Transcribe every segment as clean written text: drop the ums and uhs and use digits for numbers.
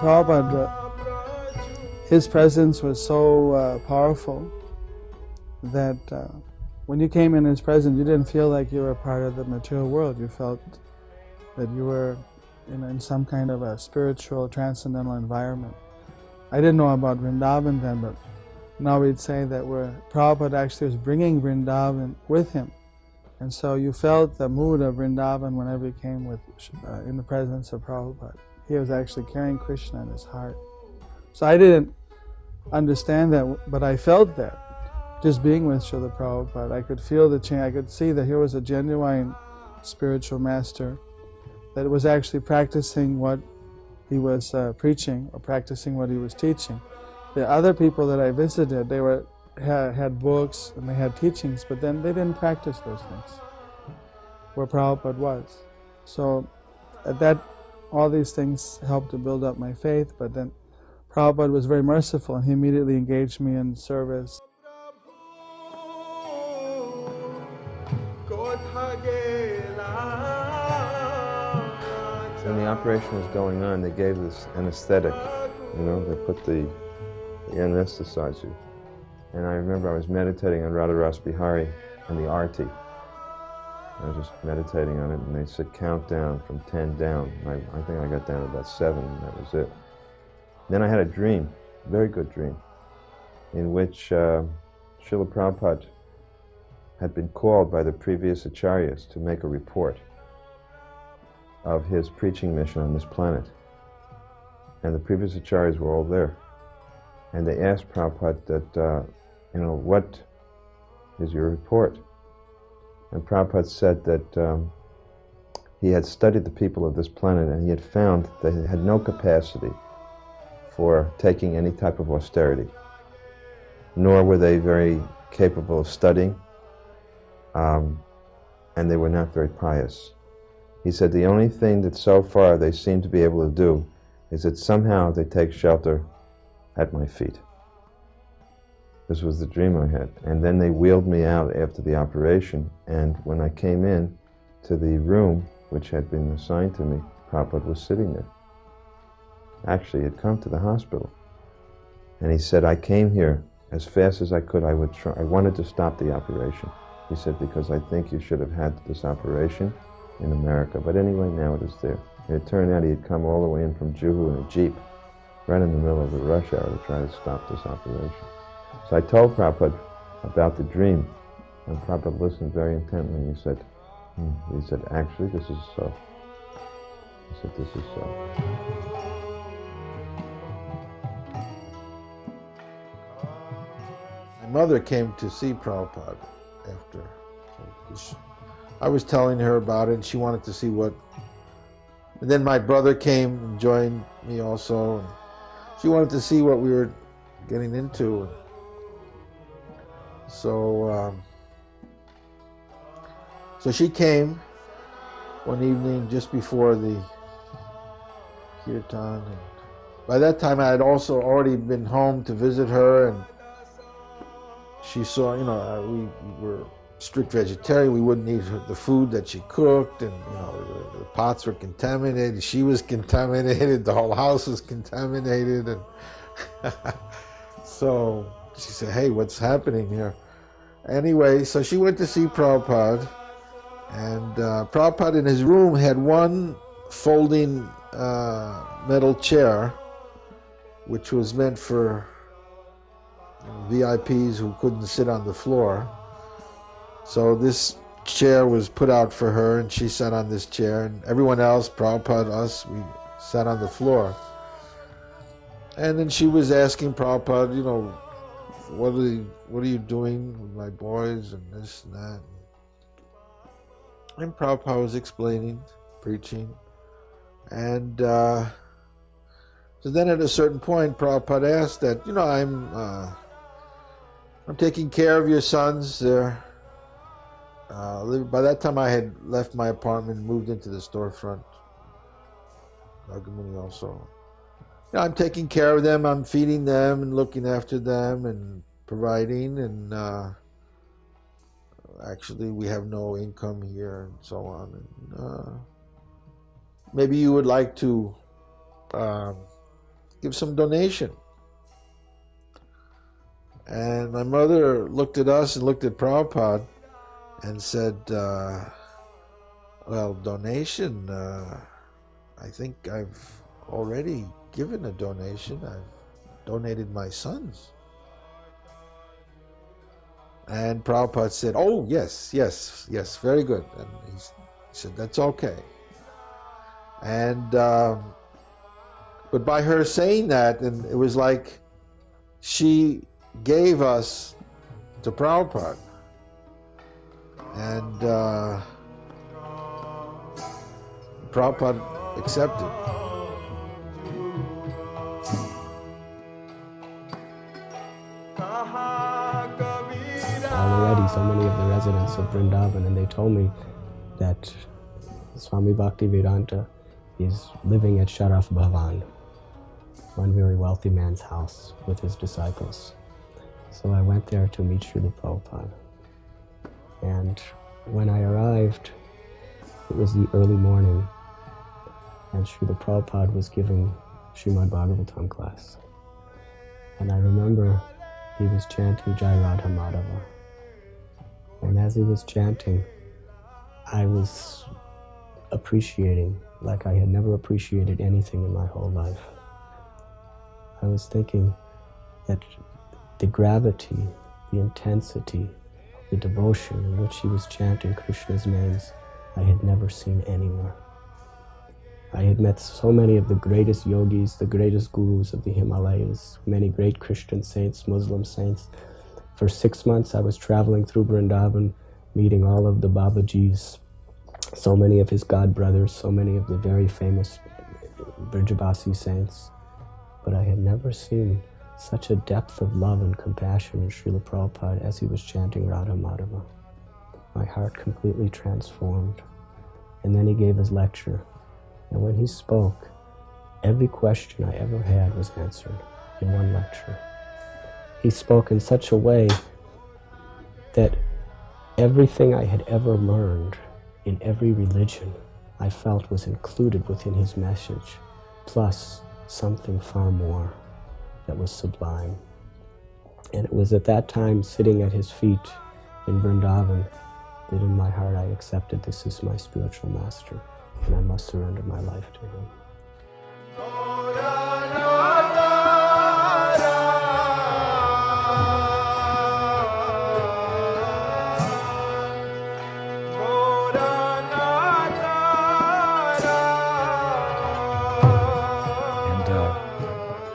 Prabhupada, his presence was so powerful that when you came in his presence, you didn't feel like you were part of the material world. You felt that you were in some kind of a spiritual, transcendental environment. I didn't know about Vrindavan then, but now we'd say that Prabhupada actually was bringing Vrindavan with him. And so you felt the mood of Vrindavan whenever you came in the presence of Prabhupada. He was actually carrying Krishna in his heart. So I didn't understand that, but I felt that. Just being with Srila Prabhupada, I could feel the change. I could see that here was a genuine spiritual master that was actually practicing what he was preaching or practicing what he was teaching. The other people that I visited, they had books and they had teachings, but then they didn't practice those things where Prabhupada was. So at that, all these things helped to build up my faith, but then Prabhupada was very merciful and he immediately engaged me in service. When the operation was going on, they gave this anesthetic, they anesthetize you. And I remember I was meditating on Radha Bihari and the Arti. I was just meditating on it, and they said count down from 10 down. I think I got down to about 7, and that was it. Then I had a dream, a very good dream, in which Srila Prabhupada had been called by the previous acharyas to make a report of his preaching mission on this planet. And the previous acharyas were all there. And they asked Prabhupada that, what is your report? And Prabhupada said that he had studied the people of this planet and he had found that they had no capacity for taking any type of austerity, nor were they very capable of studying, and they were not very pious. He said the only thing that so far they seem to be able to do is that somehow they take shelter at my feet. This was the dream I had. And then they wheeled me out after the operation, and when I came in to the room which had been assigned to me, Prabhupada was sitting there. Actually, he had come to the hospital. And he said, I came here as fast as I could. I wanted to stop the operation. He said, because I think you should have had this operation in America. But anyway, now it is there. And it turned out he had come all the way in from Juhu in a jeep, right in the middle of the rush hour to try to stop this operation. So I told Prabhupada about the dream, and Prabhupada listened very intently, and he said, actually, this is so. He said, this is so. My mother came to see Prabhupada after. I was telling her about it, and she wanted to see what. And then my brother came and joined me also. And she wanted to see what we were getting into. So she came one evening just before the kirtan. And by that time, I had also already been home to visit her, and she saw, we were strict vegetarian. We wouldn't eat the food that she cooked, and the pots were contaminated. She was contaminated. The whole house was contaminated, and so she said, "Hey, what's happening here?" Anyway, so she went to see Prabhupada, and Prabhupada in his room had one folding metal chair, which was meant for VIPs who couldn't sit on the floor. So this chair was put out for her, and she sat on this chair, and everyone else, Prabhupada, us, we sat on the floor. And then she was asking Prabhupada, what are you doing with my boys, and this and that. And Prabhupada was explaining, preaching. And so then at a certain point, Prabhupada asked that, I'm taking care of your sons. By that time I had left my apartment and moved into the storefront. Nagamuni also. I'm taking care of them, I'm feeding them and looking after them and providing, and actually we have no income here and so on. And maybe you would like to give some donation. And my mother looked at us and looked at Prabhupada and said, well, donation, I think I've already given a donation. I've donated my sons. And Prabhupada said, oh, yes, very good. And he said, that's okay. And, but by her saying that, and it was like she gave us to Prabhupada. And Prabhupada accepted. Already so many of the residents of Vrindavan, and they told me that Swami Bhaktivedanta is living at Sharaf Bhavan, one very wealthy man's house, with his disciples. So I went there to meet Srila Prabhupada. And when I arrived, it was the early morning, and Srila Prabhupada was giving Srimad Bhagavatam class. And I remember he was chanting Jai Radha Madhava. And as he was chanting, I was appreciating like I had never appreciated anything in my whole life. I was thinking that the gravity, the intensity, the devotion in which he was chanting Krishna's names, I had never seen anywhere. I had met so many of the greatest yogis, the greatest gurus of the Himalayas, many great Christian saints, Muslim saints. For 6 months I was traveling through Vrindavan, meeting all of the Babajis, so many of his god brothers, so many of the very famous Brajabasi saints. But I had never seen such a depth of love and compassion in Srila Prabhupada as he was chanting Radha Madhava. My heart completely transformed. And then he gave his lecture. And when he spoke, every question I ever had was answered in one lecture. He spoke in such a way that everything I had ever learned in every religion I felt was included within his message, plus something far more that was sublime. And it was at that time, sitting at his feet in Vrindavan, that in my heart I accepted this is my spiritual master, and I must surrender my life to him.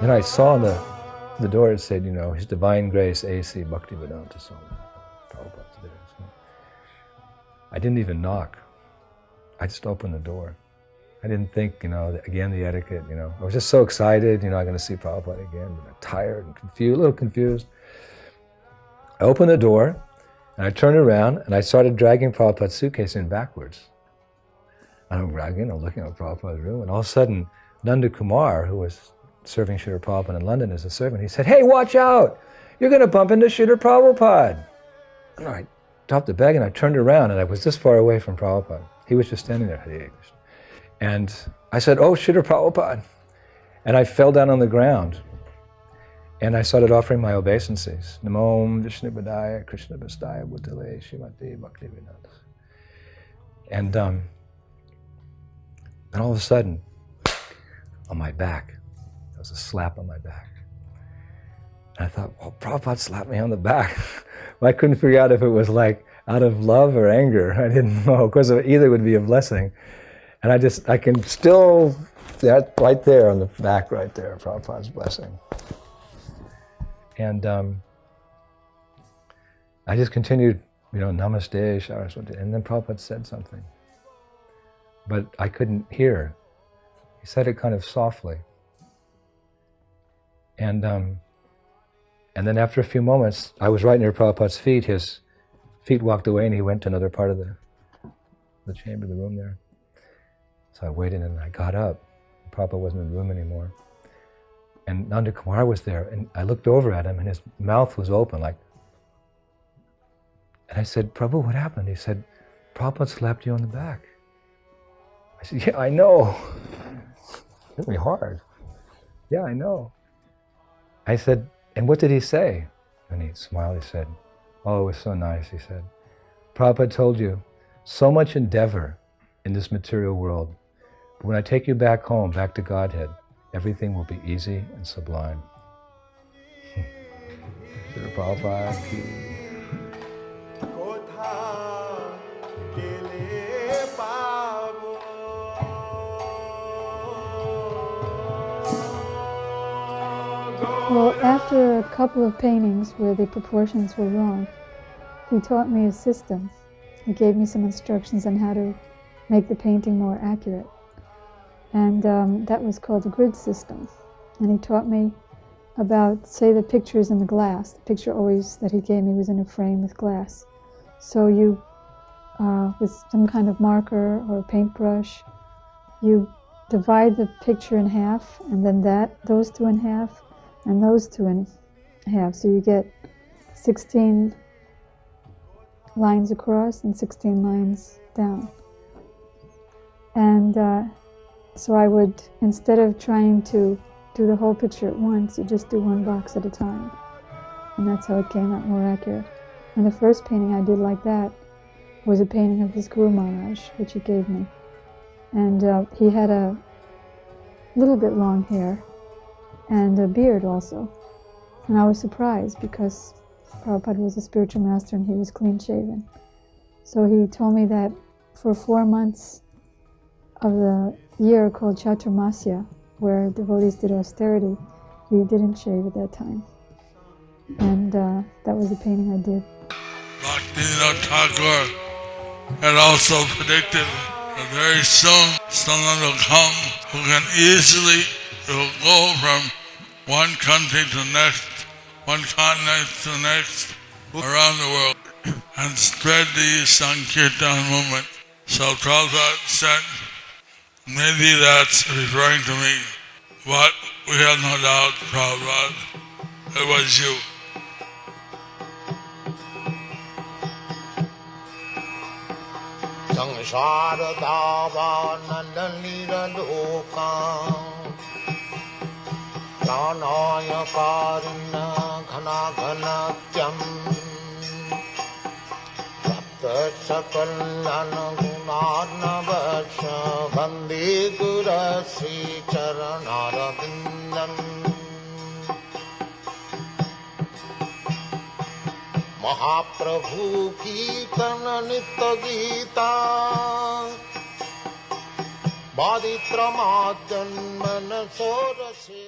And I saw on the door it said, His Divine Grace A.C. Bhaktivedanta Swami. Prabhupada's there. So I didn't even knock. I just opened the door. I didn't think, again, the etiquette, I was just so excited, I'm going to see Prabhupada again, tired and confused, a little confused. I opened the door, and I turned around, and I started dragging Prabhupada's suitcase in backwards. And I'm dragging, I'm looking at Prabhupada's room, and all of a sudden, Nanda Kumar, who was serving Srila Prabhupada in London as a servant, he said, "Hey, watch out! You're going to bump into Srila Prabhupada." And I dropped the bag and I turned around and I was this far away from Prabhupada. He was just standing there, Hare Krishna. And I said, "Oh, Srila Prabhupada." And I fell down on the ground and I started offering my obeisances. Namo Vishnu Padaya Krishna Bastaya Bhutale SRIMATI Bhaktivedanta. And all of a sudden, on my back, there was a slap on my back. And I thought, well, Prabhupada slapped me on the back. Well, I couldn't figure out if it was like out of love or anger. I didn't know, because either would be a blessing. And I can still, that right there on the back right there, Prabhupada's blessing. And I just continued, Namaste, Saraswati, and then Prabhupada said something. But I couldn't hear. He said it kind of softly. And then after a few moments, I was right near Prabhupada's feet. His feet walked away and he went to another part of the chamber, the room there. So I waited and I got up. Prabhupada wasn't in the room anymore. And Nanda Kumar was there, and I looked over at him and his mouth was open like, and I said, "Prabhu, what happened?" He said, "Prabhupada slapped you on the back." I said, "Yeah, I know." It hit me hard. Yeah, I know. I said, and what did he say? And he smiled, he said, oh, it was so nice, he said. Prabhupada told you, so much endeavor in this material world, but when I take you back home, back to Godhead, everything will be easy and sublime. Srila Prabhupada ki. Well, after a couple of paintings where the proportions were wrong, he taught me a system. He gave me some instructions on how to make the painting more accurate. And that was called the grid system. And he taught me about, say, the pictures in the glass. The picture always that he gave me was in a frame with glass. So you, with some kind of marker or a paintbrush, you divide the picture in half, and then those two in half, and those two in half. So you get 16 lines across and 16 lines down. And so I would, instead of trying to do the whole picture at once, you just do one box at a time. And that's how it came out more accurate. And the first painting I did like that was a painting of this GURUMAHARAJ, which he gave me. And he had a little bit long hair and a beard also. And I was surprised because Prabhupada was a spiritual master and he was clean shaven. So he told me that for 4 months of the year called Chaturmasya, where devotees did austerity, he didn't shave at that time. And that was the painting I did. Bhaktivinoda Thakur had also predicted that very soon someone will come who can easily go from one country to the next, one continent to the next, around the world, and spread the Sankirtan movement. So Prabhupada said, maybe that's referring to me, but we have no doubt, Prabhupada, it was you. Sangsara davanandalira lokam pranaya karina ghana ghanatyam prapta sakalana gunarnavasya vande gurasri charanarabindam महाप्रभु कीर्तन नित्य गीता बादित्रमाजन्मन सोरसे